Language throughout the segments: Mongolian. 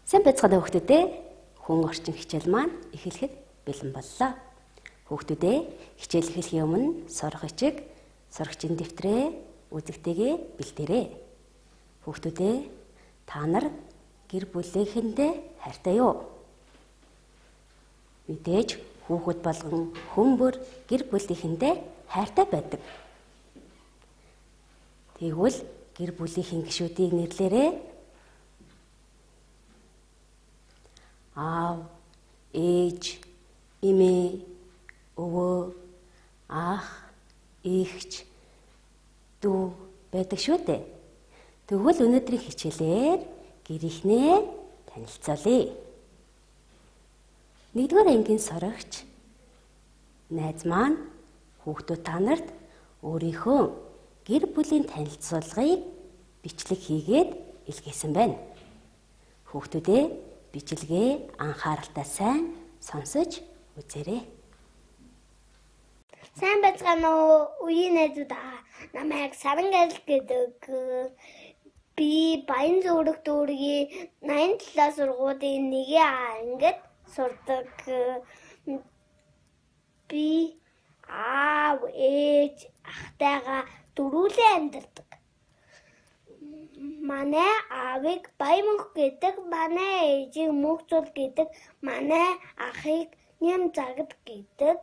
Сайн байцгаана хүүхдүүдээ. Хүн орчин хичээл маань эхлэхэд бэлэн боллоо. Хүүхдүүдээ хичээл эхлэхийн өмнө сурах ичиг, сурагчийн дэвтрээ, үзэгтэйгээ бэлдээрэй. Хүүхдүүдээ та нар гэр бүлийнхэндээ хайртай юу? Мэдээж хүүхэд болгон хүмүүр гэр бүлийнхэндээ хайртай байдаг. Тэгвэл гэр бүлийнхэн гишүүдийг нэрлээрэй. Аав, ээж, эмээ, өвөө, ах, эгч, дүү байдаг шүү дээ. Тэгвэл өнөөдрийн хичээлээр гэрийнхнээ танилцуулъя. 1-р ангийн сурагч найз маань хүүхдүүд та нарт өөрийнхөө гэр бүлийн танилцуулгыг бичлэг хийгээд илгээсэн байна. Хүүхдүүдээ бичлэгээ анхааралтай сайн сонсож үзээрэй. Сайн байцгаана уу үеийн найзуудаа. Намайг Сарангал гэдэг. Би Баян зүрх дүүргийн 87 сургуулийн 1А ангид сурдаг. Би аав, ээж, ахтайгаа дөрвөлээ амьдардаг. Манай аавыг Баямөнх гэдэг, манай ээжийг Мөнхзул гэдэг, манай ахыг Нямзагд гэдэг.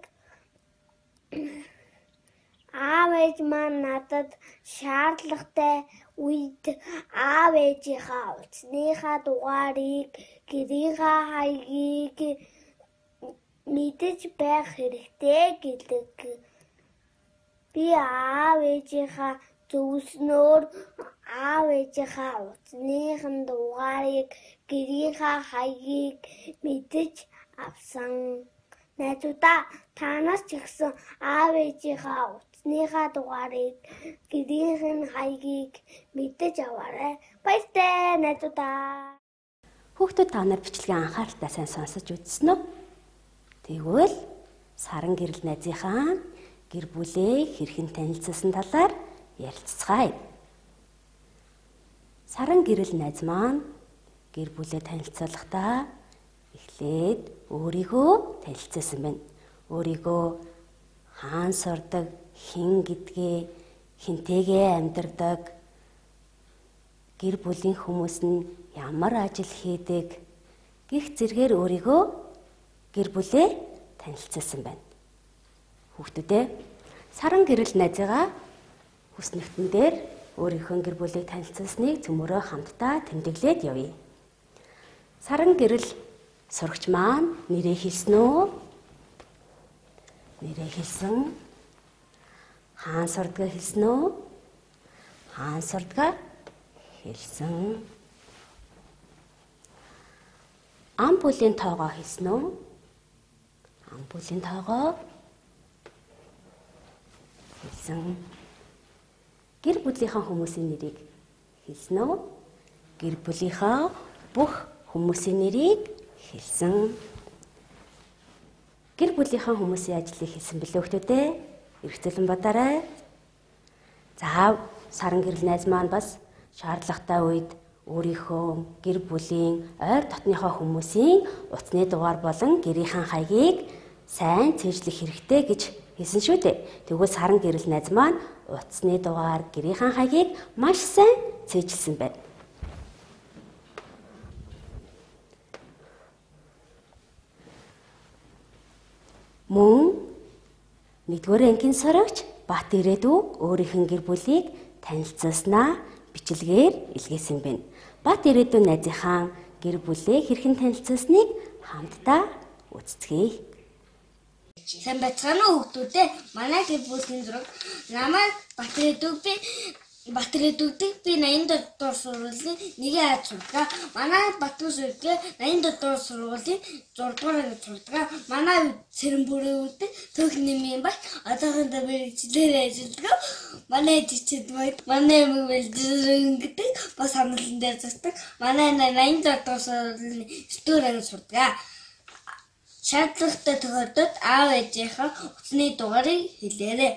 Аав ээж маань надад шаардлагатай үед аав ээжийнхаа утасныхаа дугаарыг, гэрийнхаа хаягийг мэдэж байх хэрэгтэй гэдэг. Би аав ээжийнхаа зөвлснөөр аав ээжийнхаа утасныхын дугаарыг, гэрийнхаа хаягийг мэдэж авсан. Найзуудаа та нас ч гэсэн аав ээжийнхаа утасныхаа дугаарыг, гэрийнхэн хаягийг мэдэж аваарай. Баяртай найзуудаа. Хүүхдүүд та нар бичлэгээ анхааралтай сайн сонсож үзсэн үү? Тэгвэл Саран гэрэл найзынхаа гэр бүлээ хэрхэн танилцсан талаар ярилцгаая. Саран гэрэл найз маань гэр бүлээ танилцуулахдаа эхлээд өөрийгөө танилцуулсан байна. Өөрийгөө хаан сурдаг, хэн гэдгээ, хинтэйгээ амьдардаг, гэр бүлийн хүмүүс нь ямар ажил хийдэг гэх зэргээр өөрийгөө гэр бүлээ танилцуулсан байна. Хүүхдүүдээ Саран гэрэл найзыгаа хүс нэгтэн дээр өөрийнхөө гэр бүлийг танилцуулсныг цөмөрөө хамтдаа тэмдэглээд явъя. Саран гэрэл сурагч маань нэрээ хэлсэн үү? Нэрээ хэлсэн. Хаан сурдгаа хэлсэн үү? Хаан сурдгаа хэлсэн. Ам бүлийн тоогоо хэлсэн үү? Ам бүлийн тоогоо хэлсэн. Гэр бүлийнхаа хүмүүсийн нэрийг хэлсэн үү? Гэр бүлийнхаа бүх хүмүүсийн нэрийг хэлсэн. Гэр бүлийнхаа хүмүүсийн ажлыг хэлсэн билээ хүүхдүүдээ. Эргцүүлэн бодоорой. За Саран гэрэл найз маань бас шаардлагатай үед өөрийнхөө гэр бүлийн ойр дотныхоо хүмүүсийн утасны дугаар болон гэрийнхэн хаягийг сайн цээжлэх хэрэгтэй гэж хэлсэн шүү дээ. Тэгвэл Саран гэрэл найз маань утасны дугаар, гэрийнхэн хаягийг маш сайн цээжилсэн байна. Мөн 1-р ангийн сурагч Бат Ирээдүү өөрийнх нь гэр бүлийг танилцуулснаа бичлэгээр илгээсэн байна. Бат Ирээдүү найзынхаа гэр бүлээ хэрхэн танилцуулсныг хамтдаа үздэхье. Сайн байцгаана уу хүүхдүүдээ. Манай гэр бүлийн зураг намайг Бат Ирээдүүг би 87 дугаар сургуулийн 1А сурдаг. Манай Батбүс үргээ 87 дугаар сургуулийн 6 дугаар ангид сурдаг. Манай Цэрэн бүрийн үрдэ Төх нэмийн багш одоохондоо мэргэжлэр ажилладаг. Манай жичэд манай мэргэжлэр гэдэг бас хамтлан дээр застдаг. Манай 87 дугаар сургуулийн 9 дугаар ангид сурдаг. Шаардлагатай тохиолдолд аав ээжийнхээ утасны дугаарыг хэлээрэй.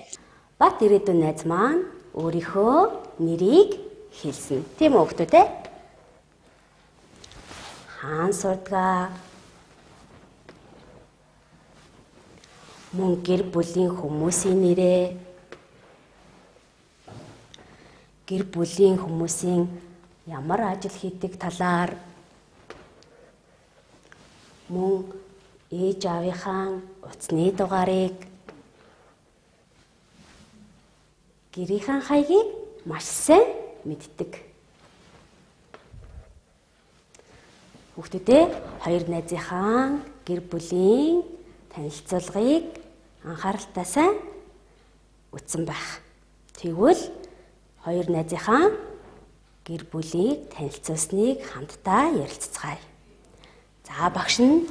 Бат Ирээдүү найз маань өөрийнхөө нэрийг хэлсэн. Тийм үү хүүхдүүд ээ? хаана сурдаг? Мөн гэр бүлийн хүмүүсийн нэрээ. Гэр бүлийн хүмүүсийн ямар ажил хийдэг талаар. Мөн ээж аавынхаа утасны дугаарыг, гэрийнхэн хаягийг маш сайн мэддэг. Хүүхдүүдээ хоёр найзынхаа гэр бүлийн танилцуулгыг анхааралтай сайн үзсэн байх. Тэгвэл хоёр найзынхаа гэр бүлийг танилцуулсныг хамтдаа ярилцгаая. За багш нь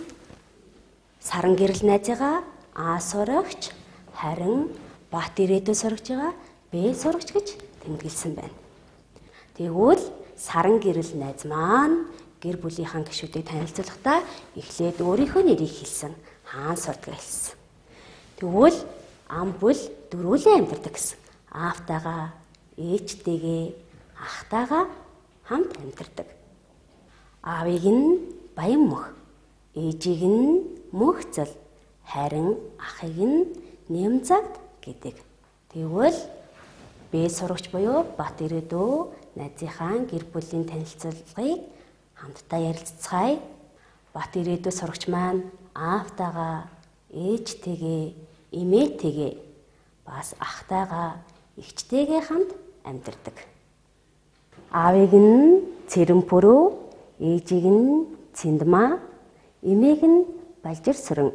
Саран гэрэл найзыгаа А сурагч, харин Бат ирээдүйн сурагчгаа Б сурагч гэж тэмдэглэсэн байна. Тэгвэл Саран гэрэл найз маань гэр бүлийнхаа гишүүдийг танилцуулахдаа эхлээд өөрийнхөө нэрийг хэлсэн. Хаана сурдаг хэлсэн. Тэгвэл ам бүл дөрвөлэн амьдардаг гэсэн. Аавтайгаа, ээжтэйгээ, ахтайгаа хамт амьдардаг. Аавыг нь баян мөх, ээжийг нь мөхцөл, харин ахыг нь нэмзагд гэдэг. Тэгвэл Б сурагч буюу Бат ирээдүйн найзынхаа гэр бүлийн танилцуулгыг хамтдаа ярилцгаая. Бат ирээдүйн сурагч маань аавтайгаа, ээжтэйгээ, эмээтэйгээ, бас ахтайгаа, эгчтэйгээ хамт амьдардаг. Аавыг нь Цэрэнпүрүү, ээжийг нь Цэндмаа, эмээг нь Балжирсүрэн,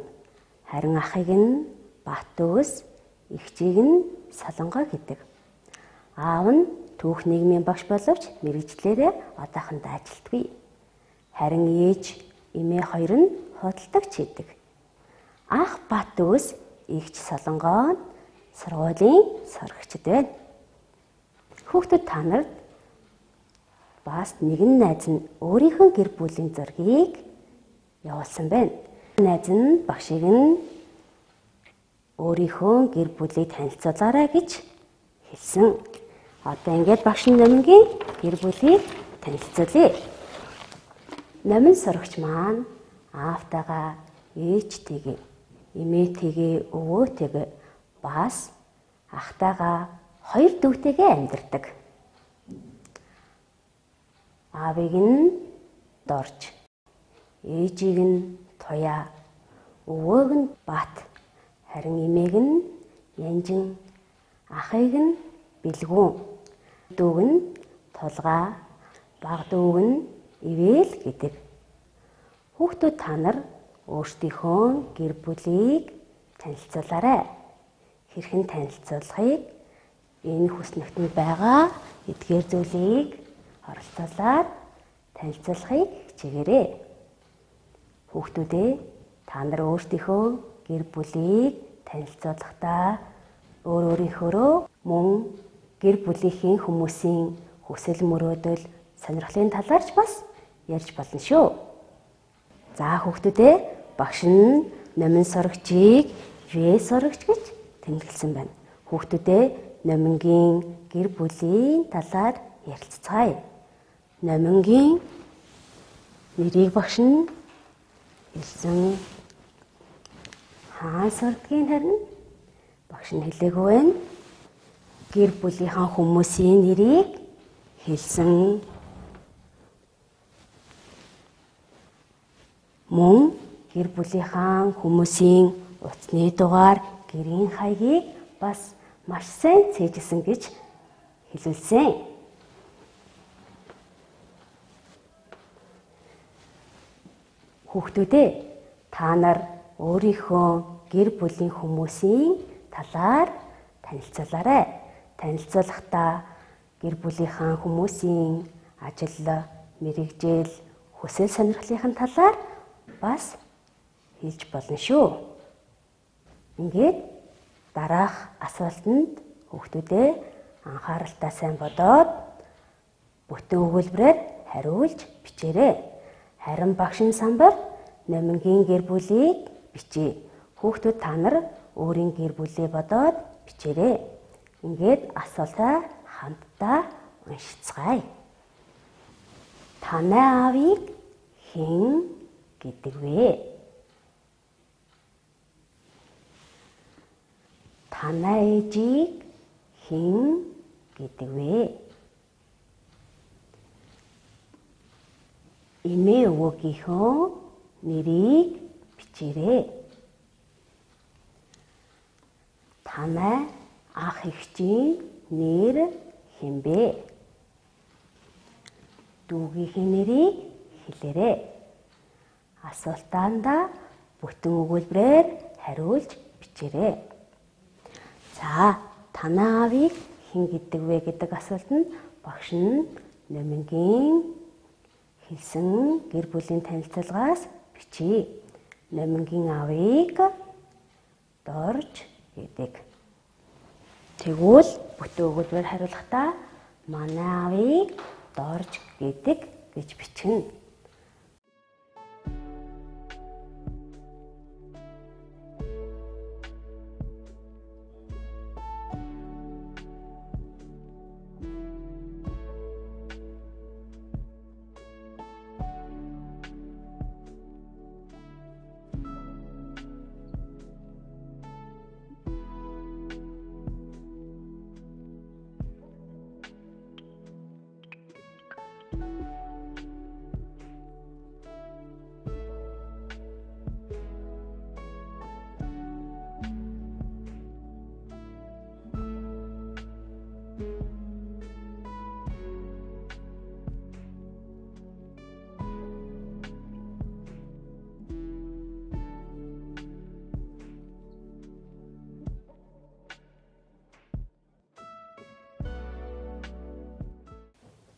харин ахыг нь Баттөөс, эгчийг нь Солонгоо гэдэг. Аав нь түүх нийгмийн багш боловч мэргэжлээрээ одоохондоо ажилтгүй. Харин ээж, эмээ хоёр нь худалдагч хийдэг. Ах Баттөөс, эгч Солонгоо нь сургуулийн сурагчид байна. Хүүхдүүд та нарт бас нэгэн найз нь өөрийнхөө гэр бүлийн зургийг явуулсан байна. Найз нь багшийг нь өөрийнхөө гэр бүлийг танилцуулаарай гэж хэлсэн. Одоо ингээд багш нь Номингийн гэр бүлийг танилцуулъя. Номин сурагч маань аавтайгаа, ээжтэйгээ, эмээтэйгээ, өвөөтэйгээ, бас ахтайгаа хоёр дүүтэйгээ амьдардаг. Аавыг нь Дорж, ээжийг нь Туяа, өвөөг нь Бат, харин эмээг нь Янжин, ахыг нь Бэлгүүн, дүүг нь Тулгаа, баг дүүг нь Ивэл гэдэг. Хүүхдүүд та нар өөрсдийнхөө гэр бүлийг танилцуулаарай. Хэрхэн танилцуулахыг энэ хүснэгтэнд байгаа эдгээр зүйлийг оролцуулаад танилцуулахыг хичээгээрэй. Хүүхдүүдээ та нар өөрсдийнхөө гэр бүлийг танилцуулахдаа өөрийнхөө мөн гэр бүлийнхээ хүмүүсийн хүсэл мөрөөдөл, сонирхлын талаарч бас ярьж болно шүү. За хүүхдүүдээ багш нь Номин сурагчийг В сурагч гэж тэмдэглэсэн байна. Хүүхдүүдээ Номингийн гэр бүлийн талаар ярилцгаая. Номингийн нэрийг багш нь хэлсэн. Хаан сурдгийг харин багш нь хэлээгүй байна. Гэр бүлийнхаа хүмүүсийн нэрийг хэлсэн. Мөн гэр бүлийнхаа хүмүүсийн утасны дугаар, гэрийн хаягийг бас маш сайн цээжилсэн гэж хэлүүлсэн. Хүүхдүүдээ та нар өөрийнхөө гэр бүлийн хүмүүсийн талаар танилцуулаарай. Танилцуулахдаа гэр бүлийнхаа хүмүүсийн ажил, мэргэжил, хүсэл сонирхлын талаар бас хэлж болно шүү. Ингээд дараах асуултанд хүүхдүүдээ анхааралтай сайн бодоод бүтэн өгүүлбэрээр хариулж бичээрэй. Харин багш нь Самбар Номингийн гэр бүлийг бичээ. Хүүхдүүд та нар өөрийн гэр бүлээ бодоод бичээрэй. Ингээд асуултаа хамтдаа уншицгаая. Танай аавыг хэн гэдэг вэ? Танай ээжийг хэн гэдэг вэ? Эмээ өвөөгийнхөө нэрийг бичээрэй. Танай ах эгчийн нэр хэн бэ? Дүүгийнхээ нэрийг хэлээрэй. Асуултаандаа бүтэн өгүүлбэрээр хариулж бичээрэй. За, танай аавыг хэн гэдэг вэ гэдэг асуултанд багш нь номингийн хэлсэн гэр бүлийн танилцуулгаас бичиж. Номингийн аавыг Дорж гэдэг. Тэгвэл бүтэн өгүүлбэр хариулахдаа манай аавыг Дорж гэдэг гэж бичгэнэ.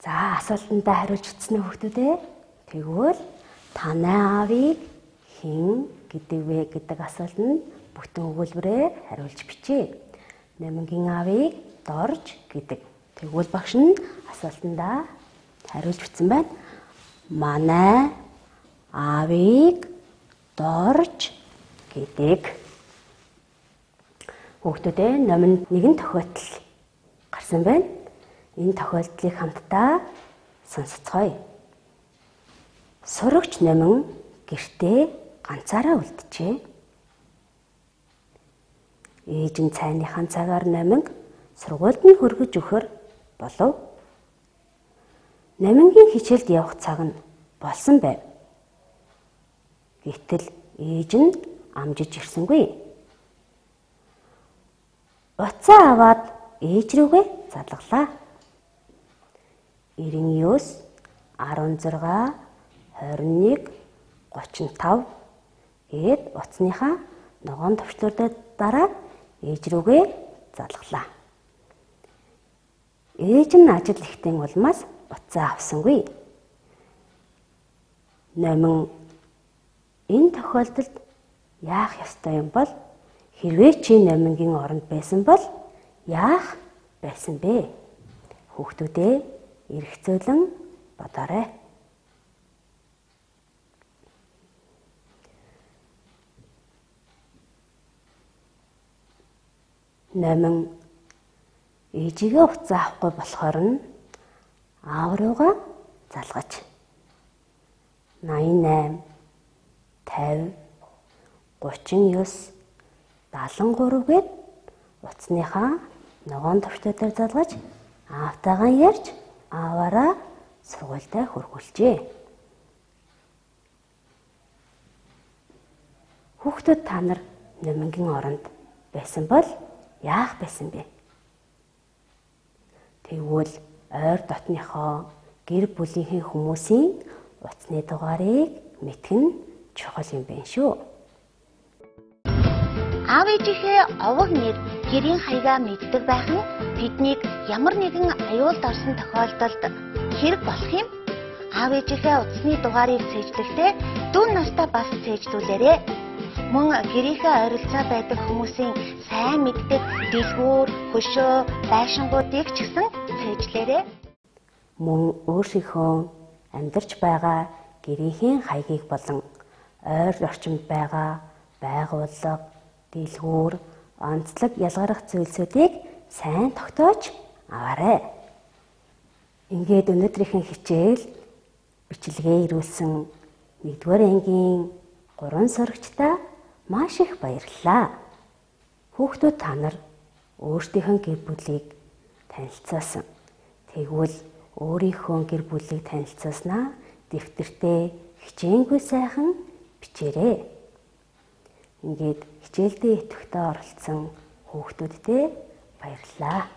За, асуултандаа хариулж бичсэн үү хүүхдүүдээ? Тэгвэл танай аавыг хэн гэдэг вэ гэдэг асуултанд бүтэн өгүүлбэрээр хариулж бичээ. Номингийн аавыг Дорж гэдэг. Тэгвэл багш нь асуултандаа хариулж бичсэн байна. Манай аавыг Дорж гэдэг. Хүүхдүүдээ номинд нэгэн тохиолдол гарсан байна. Энэ тохиолдлыг хамтдаа сонсцгоё. Сурагч номин гэртээ ганцаараа үлджээ. Ээж нь цайныхаа цагаар номинг сургуульд нь хүргэж өгөхөр болов. Номингийн хичээлд явах цаг нь болсон байв. Гэтэл ээж нь амжиж ирсэнгүй. Уцаа аваад ээж рүүгээ залглаа. 99, 16, 21, 35 гээд утасныхаа ногоон төвчлүүдэд дараа ээж рүүгээ залглаа. Ээж нь ажил ихтэй улмаас утсаа авсангүй. Номин энэ тохиолдолд яах ёстой юм бол хэрвээ чи номингийн оронд байсан бол яах байсан бэ? Хүүхдүүдээ эргцүүлэн бодоорой. Номин ээжигээ уцаа авахгүй болохоор нь аав руугаа залгаж 88, 50, 39, 73 гээд утасныхаа ногоон төвчдөөр залгаж аавтайгаа ярьж ааваараа сургуультай хүргүүлжээ. Хүүхдүүд та нар номингийн оронд байсан бол яах байсан бэ? Тэгвэл ойр дотныхоо гэр бүлийнхээ хүмүүсийн утасны дугаарыг мэдэх нь чухал юм байна шүү. Аав ээжийнхээ овог нэр гэрийн хаягаа мэддэг байх нь тэднийг ямар нэгэн аюулд орсон тохиолдолд хэрэг болох юм. Аав ээжийнхээ утасны дугаарыг цээжлэхдээ дүү нартай бас цээжлүүлээрэй. Мөн гэрийнхээ ойролцоо байдаг хүмүүсийн сайн мэддэг дэлгүүр, хөшөө, байшингуудыг ч гэсэн цээжлээрэй. Мөн өөрсдийнхөө амьдарч байгаа гэрийнхээ хаягийг болон ойр орчимд байгаа байгууллага, дэлгүүр, онцлог ялгарах зүйлсүүдийг сайн тогтоож аваарай. Ингээд өнөөдрийнхэн хичээл бичлэгээ ирүүлсэн 1-р ангийн 3 сурагчдаа маш их баярлалаа. Хүүхдүүд та нар өөрсдийнхөө гэр бүлийг танилцуулсан. Тэгвэл өөрийнхөө гэр бүлийг танилцуулснаа дэвтэртээ хичээнгүй сайхан бичээрэй. Ингээд хичээлдээ идэвхтэй оролцсон хүүхдүүдтэй баярлалаа.